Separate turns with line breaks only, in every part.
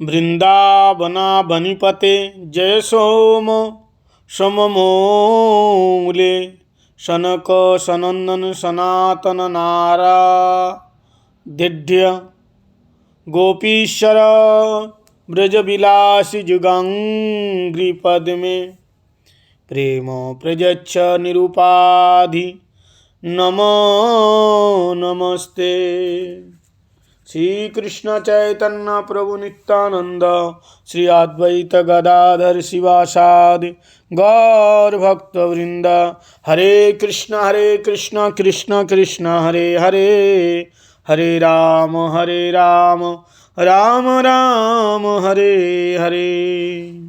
वृंदावना बनिपते जय सोम सममूले सनक सनंदन सनातन नारादिढ़ गोपीश्वर ब्रजविलासी जुगंग्रिपद में प्रेम प्रजच्छ निरुपाधि नमो नमस्ते। श्री कृष्ण चैतन्य प्रभु नित्यानंद श्री अद्वैत गदाधर शिवासादि गौर भक्त वृंद। हरे कृष्ण कृष्ण कृष्ण हरे हरे, हरे राम राम राम हरे हरे।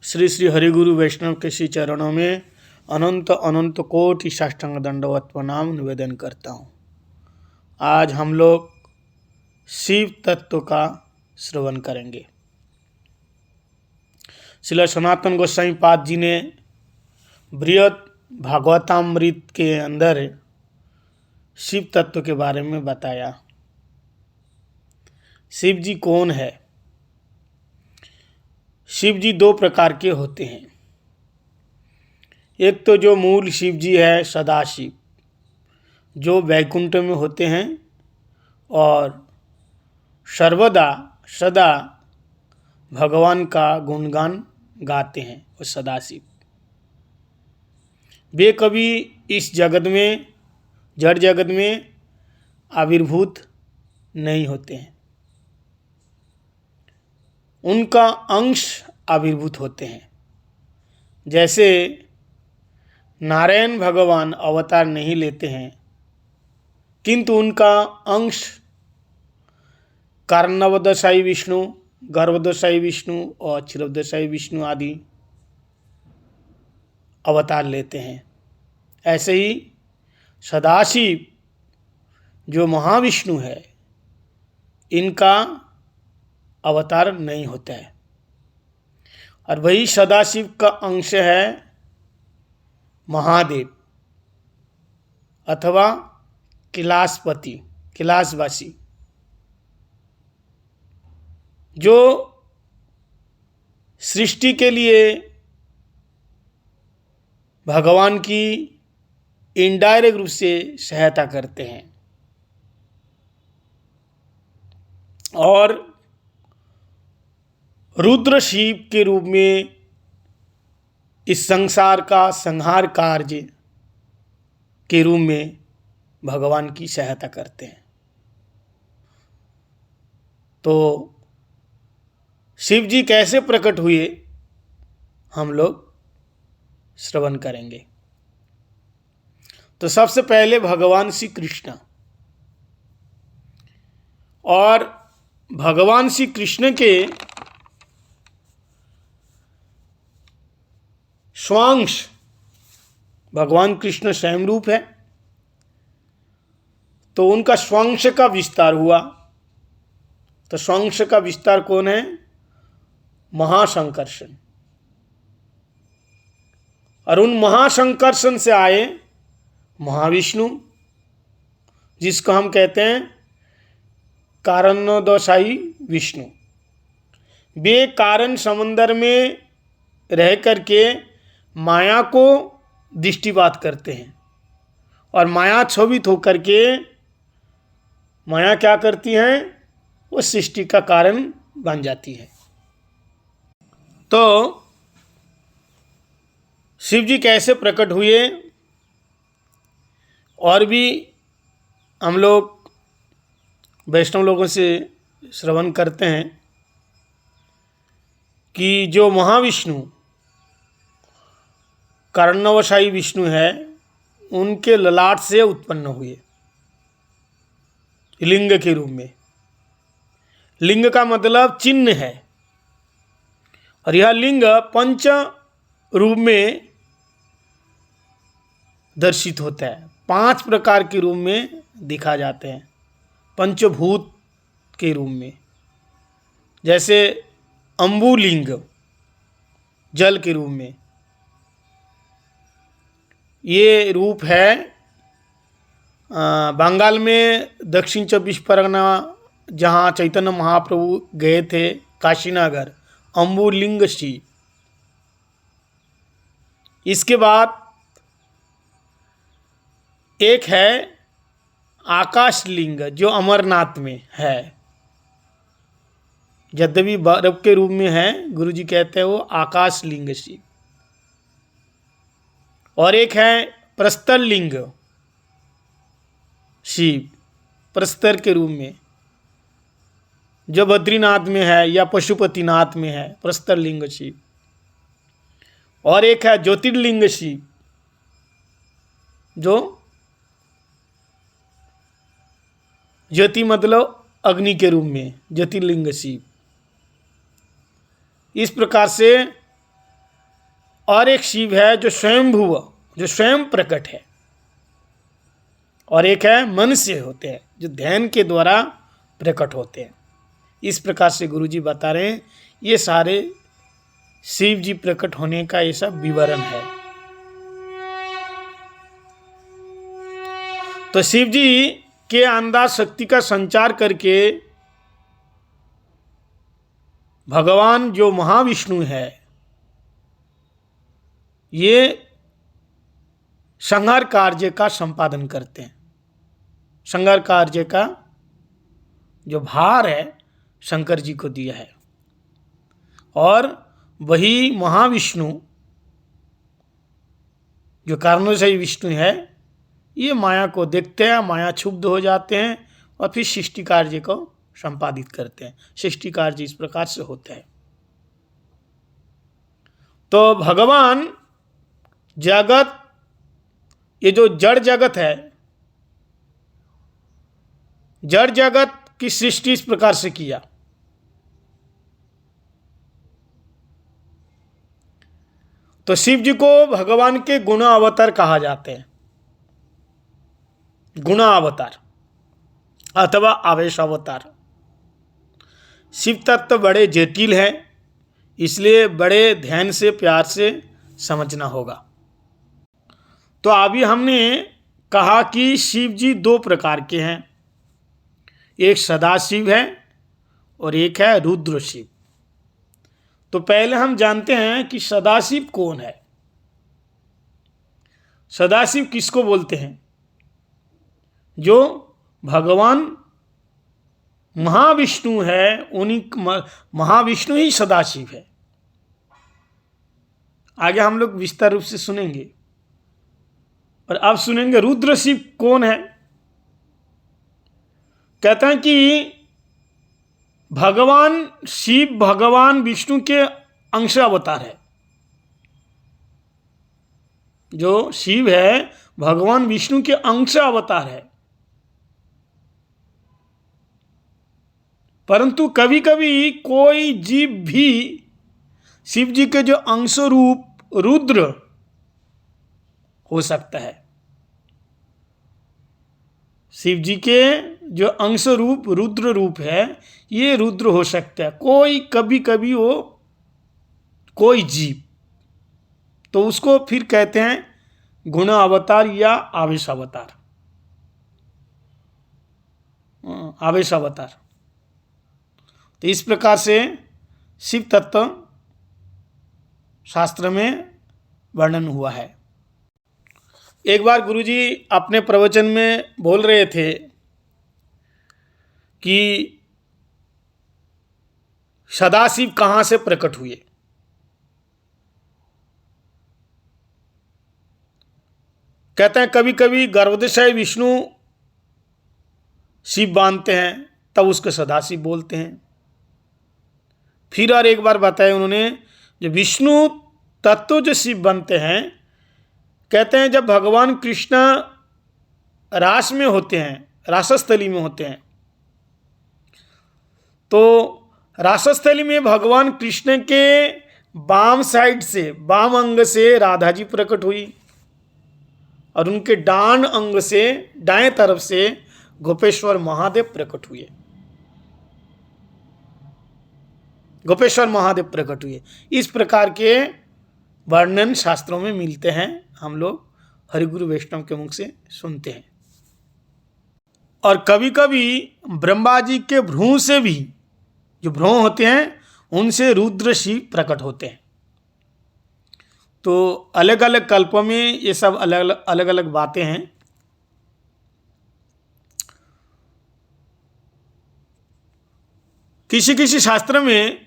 श्री श्री हरि गुरु वैष्णव के श्री चरणों में अनंत अनंत कोटि साष्टांग दंडवत प्रणाम निवेदन करता हूँ। आज हम लोग शिव तत्व का श्रवण करेंगे। श्रील सनातन गोस्वामी पाद जी ने बृहद भागवतामृत के अंदर शिव तत्व के बारे में बताया। शिव जी कौन है? शिव जी दो प्रकार के होते हैं। एक तो जो मूल शिव जी है सदाशिव, जो वैकुंठ में होते हैं और सर्वदा सदा भगवान का गुणगान गाते हैं, वो सदाशिव। वे कभी इस जगत में, जड़ जगत में आविर्भूत नहीं होते हैं, उनका अंश आविर्भूत होते हैं। जैसे नारायण भगवान अवतार नहीं लेते हैं, किंतु उनका अंश कार्णवदशाई विष्णु, गर्भदशाई विष्णु और क्षीरदशाई विष्णु आदि अवतार लेते हैं। ऐसे ही सदाशिव जो महाविष्णु है, इनका अवतार नहीं होता है। और वही सदाशिव का अंश है महादेव अथवा कैलाशपति, कैलाशवासी, जो सृष्टि के लिए भगवान की इनडायरेक्ट रूप से सहायता करते हैं और रुद्र शिव के रूप में इस संसार का संहार कार्य के रूप में भगवान की सहायता करते हैं। तो शिव जी कैसे प्रकट हुए, हम लोग श्रवण करेंगे। तो सबसे पहले भगवान श्री कृष्ण, और भगवान श्री कृष्ण के स्वांश, भगवान कृष्ण स्वयं रूप है, तो उनका स्वांश का विस्तार हुआ। तो स्वांश का विस्तार कौन है? महासंकर्षण। और उन महासंकर्षण से आए महाविष्णु, जिसको हम कहते हैं कारणोदशाई विष्णु। वे कारण समंदर में रह करके माया को दृष्टिपात करते हैं और माया क्षोभित होकर के माया क्या करती हैं? वो सृष्टि का कारण बन जाती है। तो शिव जी कैसे प्रकट हुए, और भी हम लोग वैष्णव लोगों से श्रवण करते हैं कि जो महाविष्णु कर्णवशाई विष्णु है, उनके ललाट से उत्पन्न हुए लिंग के रूप में। लिंग का मतलब चिन्ह है, और यह लिंग पंच रूप में दर्शित होता है। 5 प्रकार के रूप में दिखा जाते हैं, पंचभूत के रूप में। जैसे अम्बुलिंग जल के रूप में, ये रूप है बंगाल में, दक्षिण 24 परगना जहाँ चैतन्य महाप्रभु गए थे काशीनगर, अम्बुलिंग शिव। इसके बाद एक है आकाश लिंग जो अमरनाथ में है, यद्यपि बर्फ के रूप में है, गुरुजी कहते हैं वो आकाश लिंग शिव। और एक है प्रस्तर लिंग शिव, प्रस्तर के रूप में, जो बद्रीनाथ में है या पशुपतिनाथ में है, प्रस्तर लिंग शिव। और एक है ज्योतिर्लिंग शिव, जो ज्योति मतलब अग्नि के रूप में, ज्योतिर्लिंग शिव। इस प्रकार से और एक शिव है जो स्वयंभुव, जो स्वयं प्रकट है। और एक है मनुष्य होते हैं जो ध्यान के द्वारा प्रकट होते हैं। इस प्रकार से गुरुजी बता रहे हैं ये सारे शिव जी प्रकट होने का ये सब विवरण है। तो शिव जी के अंदाज शक्ति का संचार करके भगवान जो महाविष्णु है ये संहार कार्य का संपादन करते हैं। संहार कार्य का जो भार है शंकर जी को दिया है, और वही महाविष्णु जो कारणोदय विष्णु है ये माया को देखते हैं, माया क्षुब्ध हो जाते हैं और फिर सृष्टि कार्य को संपादित करते हैं। सृष्टि कार्य इस प्रकार से होता है। तो भगवान जगत, ये जो जड़ जगत है, जड़ जगत की सृष्टि इस प्रकार से किया। तो शिव जी को भगवान के गुण अवतार कहा जाते हैं, गुण अवतार अथवा आवेश अवतार। शिव तत्व बड़े जटिल है, इसलिए बड़े ध्यान से प्यार से समझना होगा। तो अभी हमने कहा कि शिव जी दो प्रकार के हैं, एक सदाशिव है और एक है रुद्र शिव। तो पहले हम जानते हैं कि सदाशिव कौन है। सदाशिव किसको बोलते हैं? जो भगवान महाविष्णु है, उन्हीं महाविष्णु ही सदाशिव है। आगे हम लोग विस्तार रूप से सुनेंगे। और अब सुनेंगे रुद्र शिव कौन है। कहते हैं कि भगवान शिव भगवान विष्णु के अंश अवतार है। जो शिव है भगवान विष्णु के अंश अवतार है, परंतु कभी कभी कोई जीव भी शिव जी के जो अंश रूप रुद्र हो सकता है। शिव जी के जो अंश रूप रुद्र रूप है ये रुद्र हो सकता है। कोई कभी कभी वो कोई जीव, तो उसको फिर कहते हैं गुण अवतार या आवेश अवतार। आवेश अवतार। तो इस प्रकार से शिव तत्व शास्त्र में वर्णन हुआ है। एक बार गुरुजी अपने प्रवचन में बोल रहे थे कि सदाशिव कहाँ से प्रकट हुए। कहते हैं कभी कभी गर्भोदय विष्णु शिव बांधते हैं तब उसको सदाशिव बोलते हैं। फिर और एक बार बताया उन्होंने, जो विष्णु तत्व जो शिव बनते हैं, कहते हैं जब भगवान कृष्ण रास में होते हैं, रासस्थली में होते हैं, तो रासस्थली में भगवान कृष्ण के बाम साइड से, बाम अंग से राधा जी प्रकट हुई और उनके डान अंग से, दाएं तरफ से गोपेश्वर महादेव प्रकट हुए। गोपेश्वर महादेव प्रकट हुए। इस प्रकार के वर्णन शास्त्रों में मिलते हैं, हम लोग हरिगुरु वैष्णव के मुख से सुनते हैं। और कभी कभी ब्रह्मा जी के भ्रूण से भी, जो भ्रूण होते हैं उनसे रुद्र शिव प्रकट होते हैं। तो अलग अलग कल्पों में ये सब अलग अलग बातें हैं। किसी किसी शास्त्र में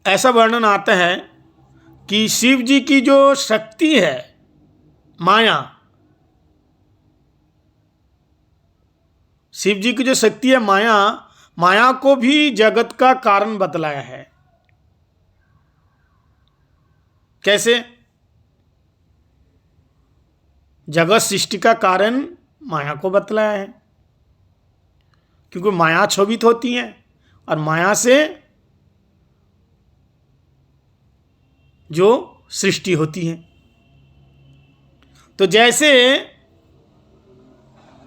ऐसा वर्णन आता है कि शिव जी की जो शक्ति है माया, शिव जी की जो शक्ति है माया, माया को भी जगत का कारण बतलाया है। कैसे? जगत सृष्टि का कारण माया को बतलाया है, क्योंकि माया क्षोभित होती है और माया से जो सृष्टि होती है। तो जैसे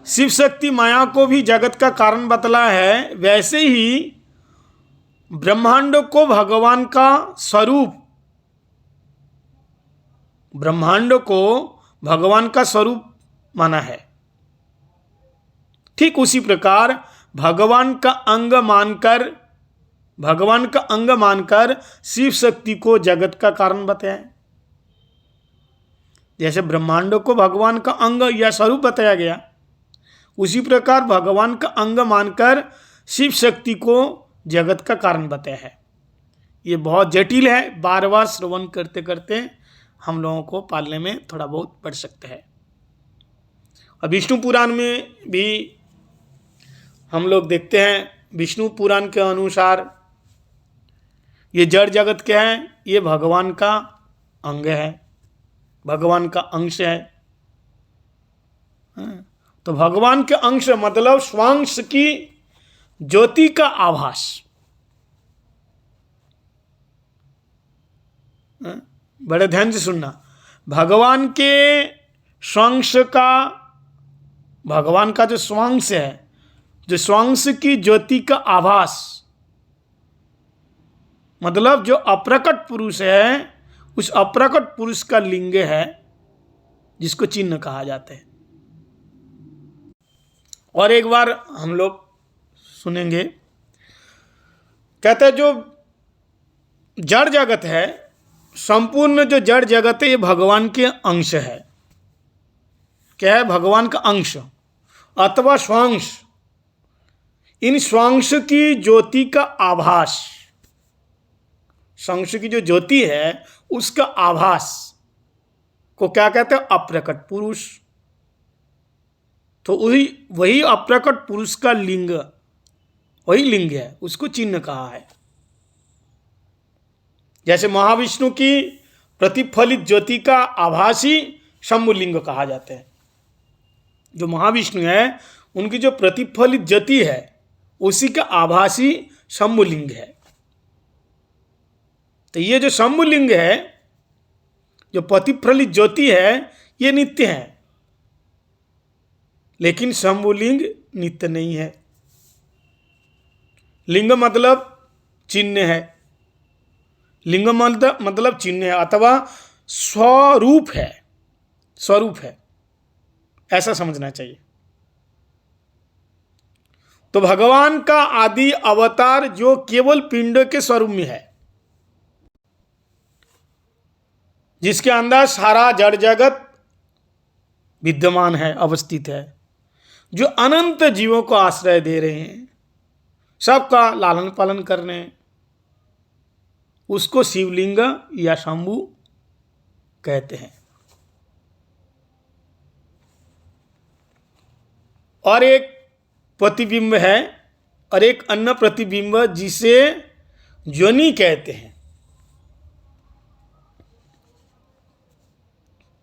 शिव शक्ति माया को भी जगत का कारण बतला है, वैसे ही ब्रह्मांड को भगवान का स्वरूप, ब्रह्मांड को भगवान का स्वरूप माना है। ठीक उसी प्रकार भगवान का अंग मानकर शिव शक्ति को जगत का कारण बताया। जैसे ब्रह्मांड को भगवान का अंग या स्वरूप बताया गया, उसी प्रकार भगवान का अंग मानकर शिव शक्ति को जगत का कारण बताया है। ये बहुत जटिल है, बार बार श्रवण करते करते हम लोगों को पालने में थोड़ा बहुत पड़ सकता है। और विष्णु पुराण में भी हम लोग देखते हैं, विष्णु पुराण के अनुसार ये जड़ जगत क्या है? ये भगवान का अंग है, भगवान का अंश है। तो भगवान के अंश मतलब स्वांश की ज्योति का आभास। बड़े ध्यान से सुनना, भगवान के स्वांश का, भगवान का जो स्वांश है, जो स्वांश की ज्योति का आभास, मतलब जो अप्रकट पुरुष है, उस अप्रकट पुरुष का लिंग है जिसको चिन्ह कहा जाता है। और एक बार हम लोग सुनेंगे, कहते हैं जो जड़ जगत है, संपूर्ण जो जड़ जगत है, ये भगवान के अंश है। क्या है? भगवान का अंश अथवा स्वांश। इन स्वांश की ज्योति का आभास, स्वांश की जो ज्योति है उसका आभास को क्या कहते हैं? अप्रकट पुरुष। तो वही अप्रकट पुरुष का लिंग, वही लिंग है, उसको चिन्ह कहा है। जैसे महाविष्णु की प्रतिफलित ज्योति का आभासी शंभुलिंग कहा जाता है। जो महाविष्णु है उनकी जो प्रतिफलित ज्योति है उसी का आभासी शंभुलिंग है। तो ये जो शंभुलिंग है, जो प्रतिफलित ज्योति है, ये नित्य है, लेकिन शंभुलिंग नित्य नहीं है। लिंग मतलब चिन्ह है, लिंग मतलब चिन्ह है अथवा स्वरूप है, स्वरूप है, ऐसा समझना चाहिए। तो भगवान का आदि अवतार जो केवल पिंड के स्वरूप में है, जिसके अंदर सारा जड़ जगत विद्यमान है, अवस्थित है, जो अनंत जीवों को आश्रय दे रहे हैं, सबका लालन पालन कर रहे हैं, उसको शिवलिंग या शंभु कहते हैं। और एक प्रतिबिंब है और एक अन्य प्रतिबिंब जिसे योनि कहते हैं।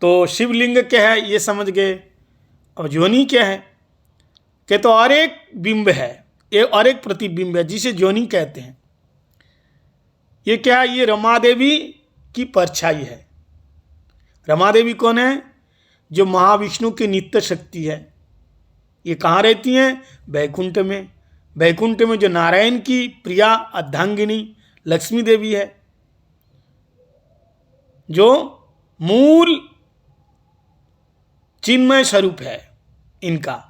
तो शिवलिंग क्या है ये समझ गए, अब योनि क्या है? कि तो और एक बिंब है, और एक प्रतिबिंब है जिसे योनि कहते हैं। ये क्या है? ये रमा देवी की परछाई है। रमा देवी कौन है? जो महाविष्णु की नित्य शक्ति है। ये कहाँ रहती हैं? बैकुंठ में। बैकुंठ में जो नारायण की प्रिया अर्धांगिनी लक्ष्मी देवी है, जो मूल चिन्मय स्वरूप है, इनका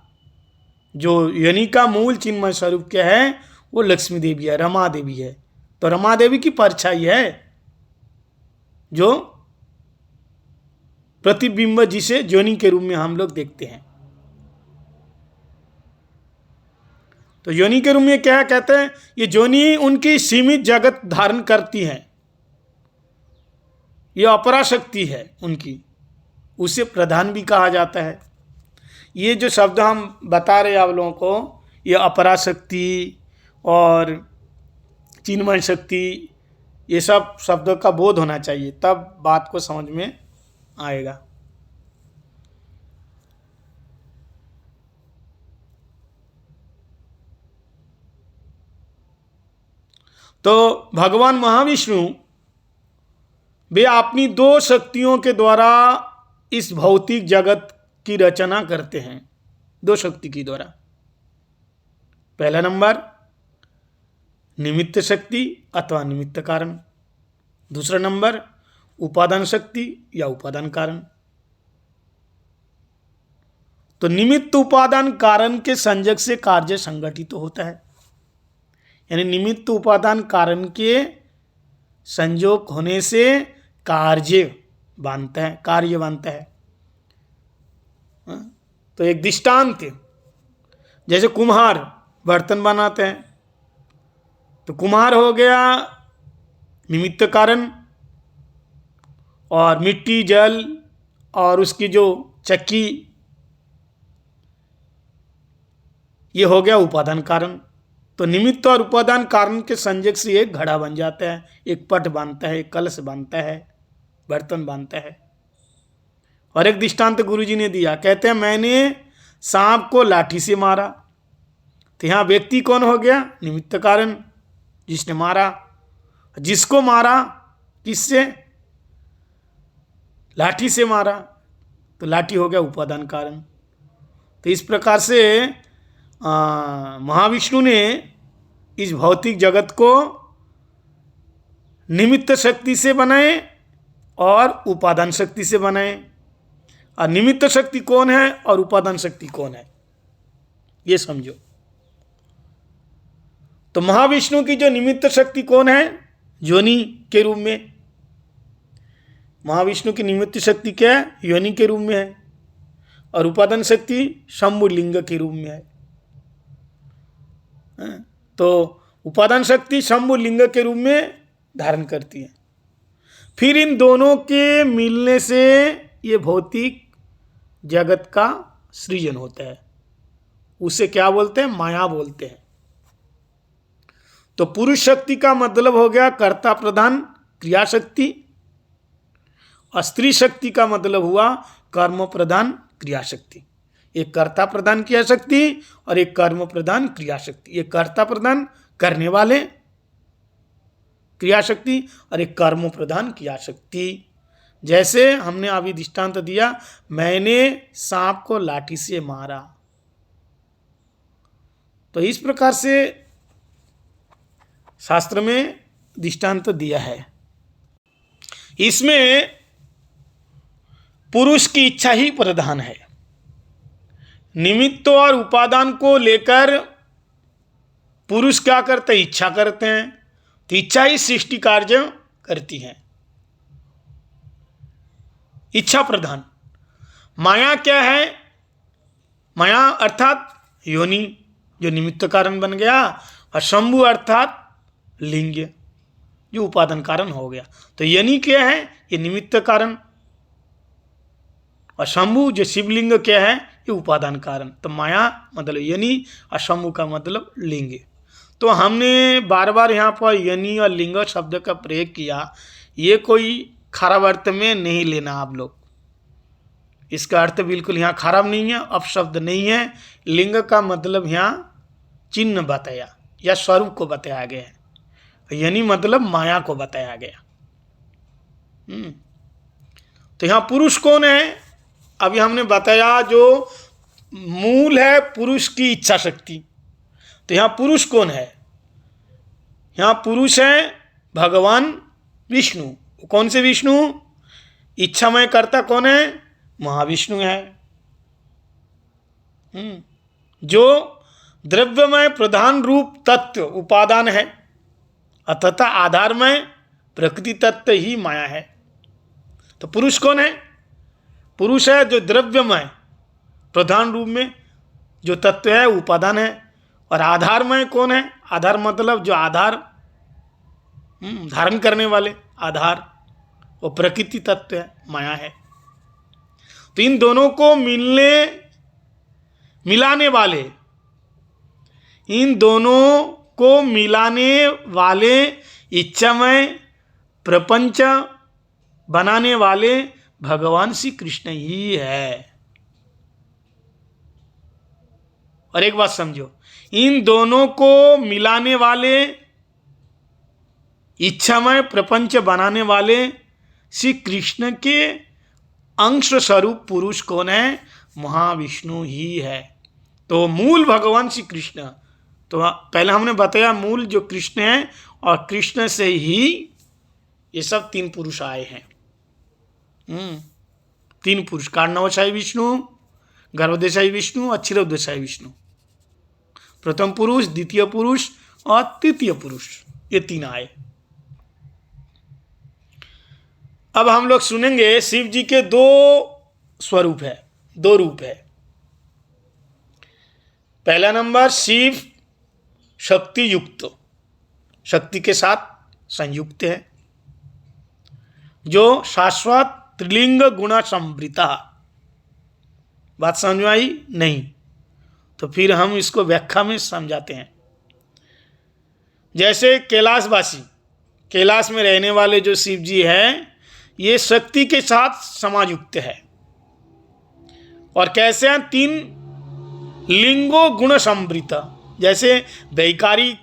जो योनि का मूल चिन्मय स्वरूप क्या है, वो लक्ष्मी देवी है, रमा देवी है। तो रमा देवी की परछाई है जो प्रतिबिंब जिसे योनि के रूप में हम लोग देखते हैं। तो योनि के रूप में क्या कहते हैं, ये योनि उनकी सीमित जगत धारण करती है, ये अपराशक्ति है उनकी, उसे प्रधान भी कहा जाता है। ये जो शब्द हम बता रहे आप लोगों को, ये अपराशक्ति और चिन्मय शक्ति, ये सब शब्दों का बोध होना चाहिए, तब बात को समझ में आएगा। तो भगवान महाविष्णु वे अपनी दो शक्तियों के द्वारा इस भौतिक जगत की रचना करते हैं, दो शक्ति के द्वारा। पहला नंबर निमित्त शक्ति अथवा निमित्त कारण, दूसरा नंबर उपादान शक्ति या उपादान कारण। तो निमित्त उपादान कारण के संयोग से कार्य संगठित होता है, यानी निमित्त उपादान कारण के संयोग होने से कार्य बनता है, कार्य बनता है। तो एक दृष्टांत, जैसे कुम्हार बर्तन बनाते हैं, तो कुम्हार हो गया निमित्त कारण, और मिट्टी जल और उसकी जो चक्की, ये हो गया उपादान कारण। तो निमित्त और उपादान कारण के संयोग से एक घड़ा बन जाता है, एक पट बनता है, एक कलश बनता है, बर्तन बनता है। और एक दृष्टांत गुरुजी ने दिया, कहते हैं मैंने सांप को लाठी से मारा। तो यहाँ व्यक्ति कौन हो गया, निमित्त कारण, जिसने मारा। जिसको मारा किससे, लाठी से मारा, तो लाठी हो गया उपादान कारण। तो इस प्रकार से महाविष्णु ने इस भौतिक जगत को निमित्त शक्ति से बनाए और उपादान शक्ति से बनाए। और निमित्त शक्ति कौन है और उपादान शक्ति कौन है, ये समझो। तो महाविष्णु की जो निमित्त शक्ति कौन है, योनि के रूप में। महाविष्णु की निमित्त शक्ति क्या है, योनि के रूप में है, और उपादान शक्ति शंभु लिंग के रूप में है। तो उपादान शक्ति शंभु लिंग के रूप में धारण करती है। फिर इन दोनों के मिलने से ये भौतिक जगत का सृजन होता है, उसे क्या बोलते हैं, माया बोलते हैं। तो पुरुष शक्ति का मतलब हो गया कर्ता प्रधान क्रिया शक्ति, और स्त्री शक्ति का मतलब हुआ कर्म प्रधान क्रिया शक्ति। एक कर्ता प्रधान क्रिया शक्ति और एक कर्म प्रधान क्रिया शक्ति। एक कर्ता प्रधान करने वाले क्रिया शक्ति और एक कर्म प्रधान क्रिया शक्ति। जैसे हमने अभी दृष्टांत दिया, मैंने सांप को लाठी से मारा। तो इस प्रकार से शास्त्र में दृष्टांत दिया है। इसमें पुरुष की इच्छा ही प्रधान है। निमित्त और उपादान को लेकर पुरुष क्या करते हैं, इच्छा करते हैं। तो इच्छा ही सृष्टि कार्य करती है, इच्छा प्रधान। माया क्या है, माया अर्थात योनि जो निमित्त कारण बन गया, और शंभु अर्थात लिंग जो उपादान कारण हो गया। तो योनि क्या है, ये निमित्त कारण, और शंभु जो शिवलिंग क्या है, ये उपादान कारण। तो माया मतलब योनि और शंभु का मतलब लिंग। तो हमने बार बार यहाँ पर योनि और लिंग शब्द का प्रयोग किया, ये कोई खराब अर्थ में नहीं लेना आप लोग। इसका अर्थ बिल्कुल यहाँ खराब नहीं है, अपशब्द नहीं है। लिंग का मतलब यहाँ चिन्ह बताया या स्वरूप को बताया गया है, योनि मतलब माया को बताया गया। तो यहाँ पुरुष कौन है, अभी हमने बताया जो मूल है पुरुष की इच्छा शक्ति। तो यहाँ पुरुष कौन है, यहाँ पुरुष है भगवान विष्णु। कौन से विष्णु, इच्छामय कर्ता कौन है, महाविष्णु है। जो द्रव्यमय प्रधान रूप तत्व उपादान है, अतः आधारमय प्रकृति तत्व ही माया है। तो पुरुष कौन है? पुरुष है जो द्रव्यमय प्रधान रूप में जो तत्व है उपादान है। और आधारमय कौन है? आधार मतलब जो आधार धारण करने वाले आधार, वो प्रकृति तत्व है, माया है। तो इन दोनों को मिलाने वाले इच्छामय प्रपंच बनाने वाले भगवान श्री कृष्ण ही है। और एक बात समझो, इन दोनों को मिलाने वाले इच्छामय प्रपंच बनाने वाले श्री कृष्ण के अंश स्वरूप पुरुष कौन है? महाविष्णु ही है। तो मूल भगवान श्री कृष्ण, तो पहले हमने बताया मूल जो कृष्ण है, और कृष्ण से ही ये सब तीन पुरुष आए हैं। तीन पुरुष, कारणवशाही विष्णु, गर्भदेशाही विष्णु और क्षीरोदशाही विष्णु। प्रथम पुरुष, द्वितीय पुरुष और तृतीय पुरुष, ये तीन आए। अब हम लोग सुनेंगे शिव जी के दो स्वरूप है, दो रूप है। पहला नंबर, शिव शक्ति युक्त, शक्ति के साथ संयुक्त है, जो शाश्वत त्रिलिंग गुण संवृता। बात समझ में आई? नहीं तो फिर हम इसको व्याख्या में समझाते हैं। जैसे कैलाशवासी, कैलाश में रहने वाले जो शिव जी हैं, ये शक्ति के साथ समायुक्त है। और कैसे हैं? तीन लिंगो गुण संवृत, जैसे वैकारी,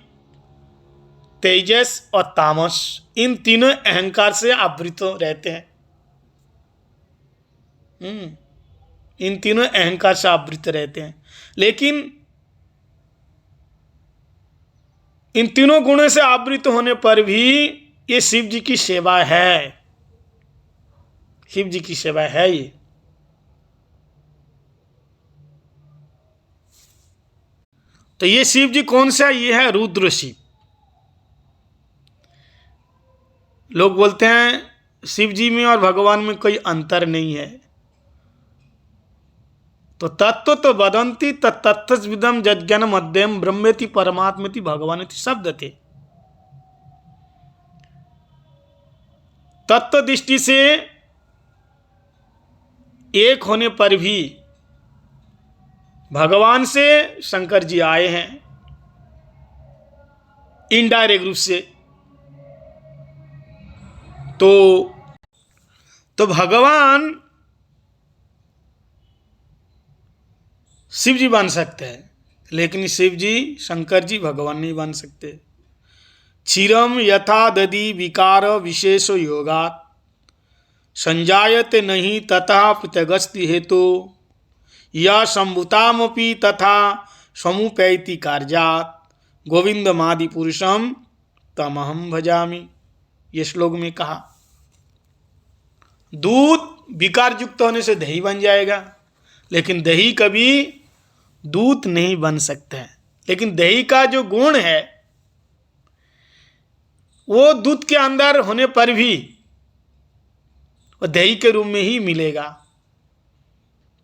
तेजस और तामस, इन तीनों अहंकार से आवृत रहते हैं। इन तीनों अहंकार से आवृत रहते हैं। लेकिन इन तीनों गुणों से आवृत होने पर भी ये शिव जी की सेवा है, शिव जी की सेवा है ये। तो ये शिव जी कौन सा? ये है रुद्र शिव। लोग बोलते हैं शिव जी में और भगवान में कोई अंतर नहीं है। तो तत्व तो वदंती तत्तत्विदम जज्ञान मध्यम ब्रह्मेति परमात्मेति भगवानेति शब्द थे। तत्व दृष्टि से एक होने पर भी भगवान से शंकर जी आए हैं इनडायरेक्ट रूप से। तो भगवान शिव जी बन सकते हैं, लेकिन शिव जी शंकर जी भगवान नहीं बन सकते। क्षीरम यथा दधि विकार विशेष योगात् संजायते नहीं तथा पृथगस्ति हेतु या संभुतामपि तथा समुपैति कार्यात् गोविंदमादि पुरुषम तमहम भजामि। ये श्लोक में कहा। दूध विकार युक्त होने से दही बन जाएगा, लेकिन दही कभी दूध नहीं बन सकता है। लेकिन दही का जो गुण है वो दूध के अंदर होने पर भी वो दही के रूप में ही मिलेगा।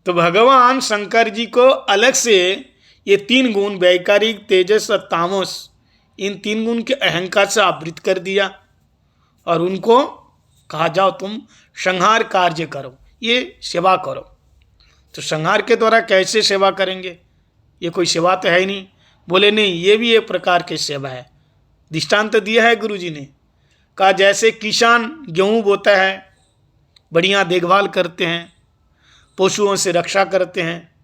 तो भगवान शंकर जी को अलग से ये तीन गुण, वैकारिक, तेजस और तामस, इन तीन गुण के अहंकार से आवृत कर दिया और उनको कहा जाओ तुम संहार कार्य करो, ये सेवा करो। तो संहार के द्वारा कैसे सेवा करेंगे? ये कोई सेवा तो है ही नहीं। बोले नहीं, ये भी एक प्रकार की सेवा है। दृष्टांत दिया है गुरु जी ने, कहा जैसे किसान गेहूँ बोता है, बढ़िया देखभाल करते हैं, पशुओं से रक्षा करते हैं,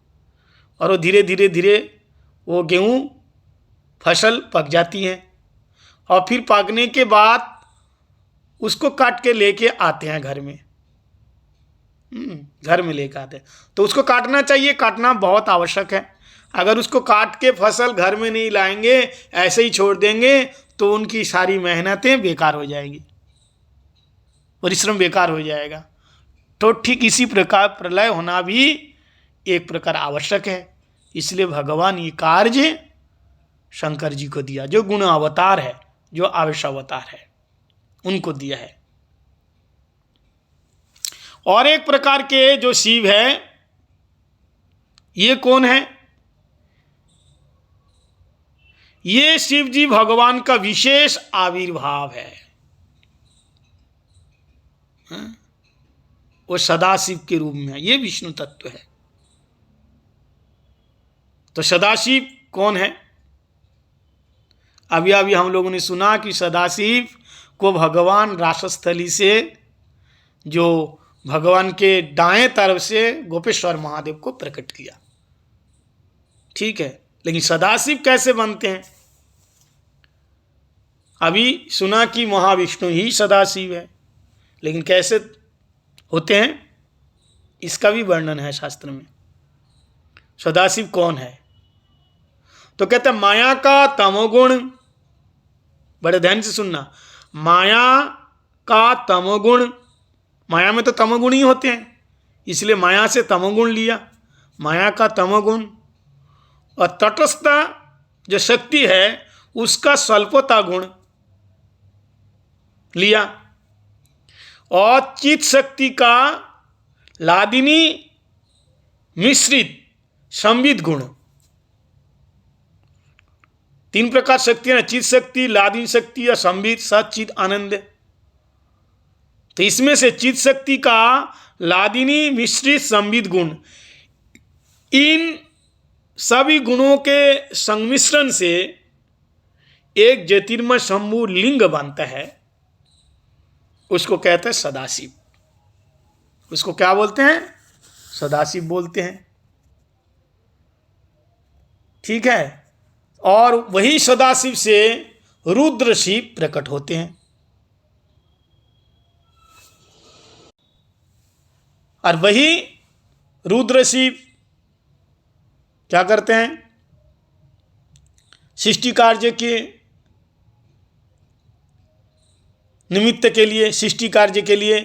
और वो धीरे धीरे वो गेहूँ फसल पक जाती है, और फिर पकने के बाद उसको काट के लेके आते हैं घर में। घर में लेके आते हैं तो उसको काटना चाहिए, काटना बहुत आवश्यक है। अगर उसको काट के फसल घर में नहीं लाएंगे, ऐसे ही छोड़ देंगे, तो उनकी सारी मेहनतें बेकार हो जाएगी, परिश्रम बेकार हो जाएगा। तो ठीक इसी प्रकार प्रलय होना भी एक प्रकार आवश्यक है। इसलिए भगवान ये कार्य शंकर जी को दिया, जो गुण अवतार है, जो आवेश अवतार है, उनको दिया है। और एक प्रकार के जो शिव है, ये कौन है? ये शिव जी भगवान का विशेष आविर्भाव है। वो सदाशिव के रूप में है, ये विष्णु तत्व है। तो सदाशिव कौन है? अभी अभी हम लोगों ने सुना कि सदाशिव को भगवान रासस्थली से, जो भगवान के दाएं तरफ से गोपेश्वर महादेव को प्रकट किया। ठीक है, लेकिन सदाशिव कैसे बनते हैं? अभी सुना कि महाविष्णु ही सदाशिव है, लेकिन कैसे होते हैं इसका भी वर्णन है शास्त्र में। सदाशिव कौन है? तो कहते हैं माया का तमोगुण, बड़े ध्यान से सुनना, माया का तमोगुण, माया में तो तमोगुण ही होते हैं, इसलिए माया से तमोगुण लिया, माया का तमोगुण। और तटस्थ जो शक्ति है उसका स्वल्पता गुण लिया, और चित शक्ति का लादिनी मिश्रित संविद गुण। तीन प्रकार शक्ति है, चित शक्ति, लादिनी शक्ति और संविद, सचित आनंद। तो इसमें से चित शक्ति का लादिनी मिश्रित संविद गुण, इन सभी गुणों के संमिश्रण से एक ज्योतिर्मय शंभु लिंग बनता है, उसको कहते हैं सदाशिव। उसको क्या बोलते हैं? सदाशिव बोलते हैं। ठीक है, और वही सदाशिव से रुद्र शिव प्रकट होते हैं। और वही रुद्र शिव क्या करते हैं? सृष्टि कार्य के निमित्त के लिए, सृष्टि कार्य के लिए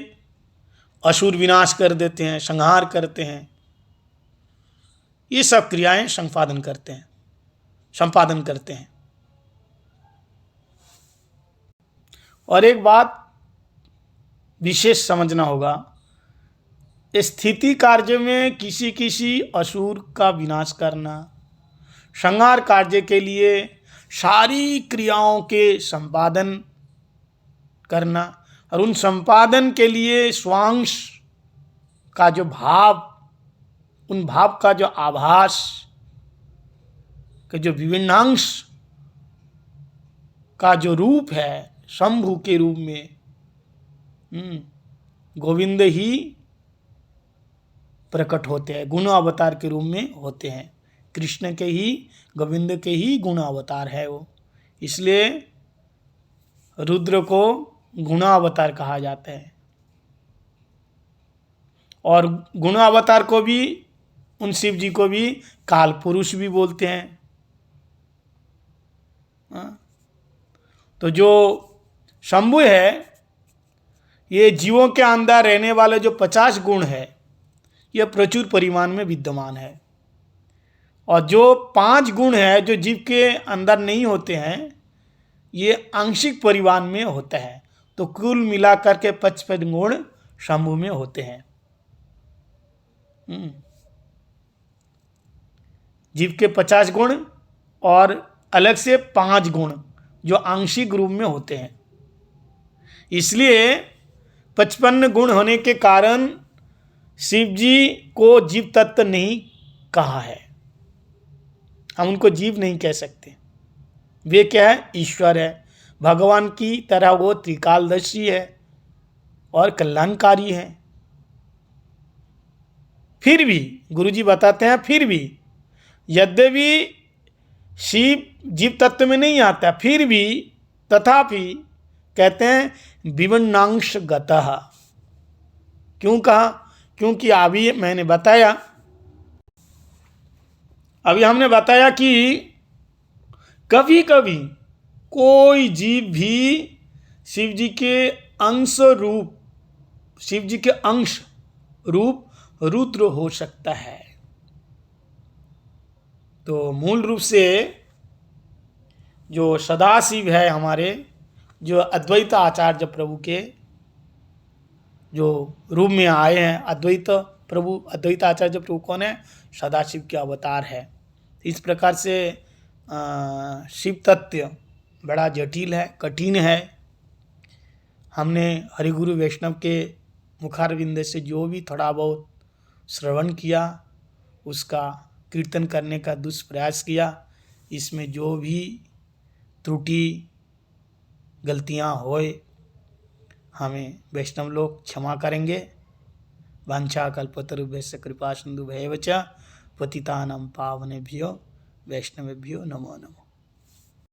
असुर विनाश कर देते हैं, संहार करते हैं। ये सब क्रियाएं संपादन करते हैं। और एक बात विशेष समझना होगा, स्थिति कार्य में किसी किसी असुर का विनाश करना, संहार कार्य के लिए सारी क्रियाओं के संपादन करना, और उन संपादन के लिए स्वांश का जो भाव, उन भाव का जो आभास के जो विभिन्नांश का जो रूप है, शंभु के रूप में गोविंद ही प्रकट होते हैं, गुण अवतार के रूप में होते हैं। कृष्ण के ही, गोविंद के ही गुण अवतार है वो, इसलिए रुद्र को गुणावतार कहा जाता है। और गुणावतार को भी, उन शिव जी को भी काल पुरुष भी बोलते हैं। तो जो शंभु है, ये जीवों के अंदर रहने वाले जो 50 गुण है, यह प्रचुर परिमाण में विद्यमान है। और जो 5 गुण है जो जीव के अंदर नहीं होते हैं, ये आंशिक परिमाण में होता है। तो कुल मिलाकर के 55 गुण शंभु में होते हैं। जीव के 50 गुण और अलग से 5 गुण जो आंशिक रूप में होते हैं। इसलिए 55 गुण होने के कारण शिव जी को जीव तत्व नहीं कहा है, हम उनको जीव नहीं कह सकते। वे क्या है? ईश्वर है, भगवान की तरह वो त्रिकालदर्शी है और कल्याणकारी है। फिर भी गुरुजी बताते हैं, फिर भी यद्यपि शिव जीव तत्व में नहीं आता, फिर भी तथापि कहते हैं विवन्नांश गतः। क्यों कहा? क्योंकि अभी मैंने बताया, अभी हमने बताया कि कभी कभी कोई जीव भी शिव जी के अंश रूप, शिव जी के अंश रूप रुद्र हो सकता है। तो मूल रूप से जो सदाशिव है हमारे, जो अद्वैत आचार्य प्रभु के जो रूप में आए हैं, अद्वैत प्रभु, अद्वैत आचार्य प्रभु कौन है? सदाशिव के अवतार है। इस प्रकार से शिव तत्व बड़ा जटिल है, कठिन है। हमने हरिगुरु वैष्णव के मुखारविंद से जो भी थोड़ा बहुत श्रवण किया, उसका कीर्तन करने का दुष्प्रयास किया। इसमें जो भी त्रुटि गलतियां होए, हमें वैष्णव लोग क्षमा करेंगे। वांछा कल्पतरुभ्यश्च कृपा सिंधुभ्यैव च पतितानां पावनेभ्यो वैष्णवेभ्यो नमो नमः।